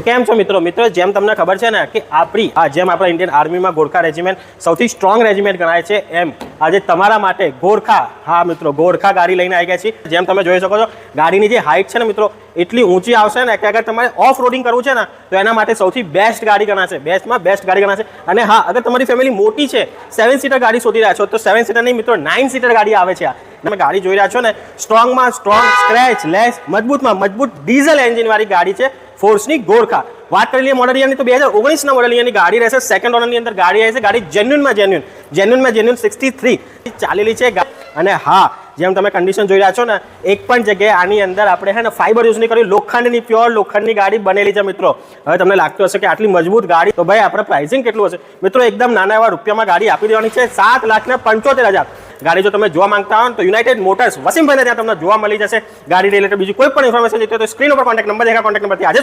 તો કેમ છો મિત્રો? જેમ તમને ખબર છે ને કે જેમ આપણા ઇન્ડિયન આર્મીમાં ગોરખા રેજિમેન્ટ સૌથી સ્ટ્રોંગ રેજિમેન્ટ ગણાય છે, એમ આજે તમારા માટે ગોરખા ગાડી લઈને આવી ગયા છીએ। જેમ તમે જોઈ શકો છો, ગાડીની જે હાઇટ છે ને મિત્રો એટલી ઊંચી આવશે ને કે અગર તમારે ઓફ રોડિંગ કરવું છે ને તો એના માટે સૌથી બેસ્ટ ગાડી ગણાશે, બેસ્ટ ગાડી ગણાશે। અને હા, અગર તમારી ફેમિલી મોટી છે, 7 સીટર ગાડી શોધી રહ્યા છો તો 7 સીટર નહીં મિત્રો, 9 સીટર ગાડી આવે છે। તમે ગાડી જોઈ રહ્યા છો ને, સ્ટ્રોંગમાં સ્ટ્રોંગ, સ્ક્રેચ લેસ, મજબૂતમાં મજબૂત ડીઝલ એન્જિન વાળી ગાડી છે ફોર્સની ગોરખા। વાત કરી લઈએ મોડલ યરની તો 2019ના મોડલ યરની ગાડી રહેશે। સેકન્ડ ઓનરની અંદર ગાડી આવી છે। ગાડી જેન્યુન 63 ચાલેલી છે। અને હા, જેમ તમે કન્ડિશન જોઈ રહ્યા છો ને, એક પણ જગ્યાએ આની અંદર આપણે છે ને ફાઈબર યુઝ નહીં કર્યું, લોખંડની પ્યોર લોખંડની ગાડી બનેલી છે મિત્રો। હવે તમને લાગતું હશે કે આટલી મજબૂત ગાડી તો ભાઈ આપણે પ્રાઇસિંગ કેટલું હશે મિત્રો? એકદમ નાના એવા રૂપિયામાં ગાડી આપી દેવાની છે, 7,75,000। ગાડી જો તમે જોવા માંગતા હો તો યુનાઇટેડ મોટર્સ વસીમભાઈને ત્યાં તમને જોવા મળી જશે। ગાડી રિલેટેડ બીજી કોઈ પણ ઇન્ફોર્મેશન જોઈતી હોય તો સ્ક્રીન ઉપર કોન્ટેક્ટ નંબર દેખાય, કોન્ટેક્ટ નંબરથી આજે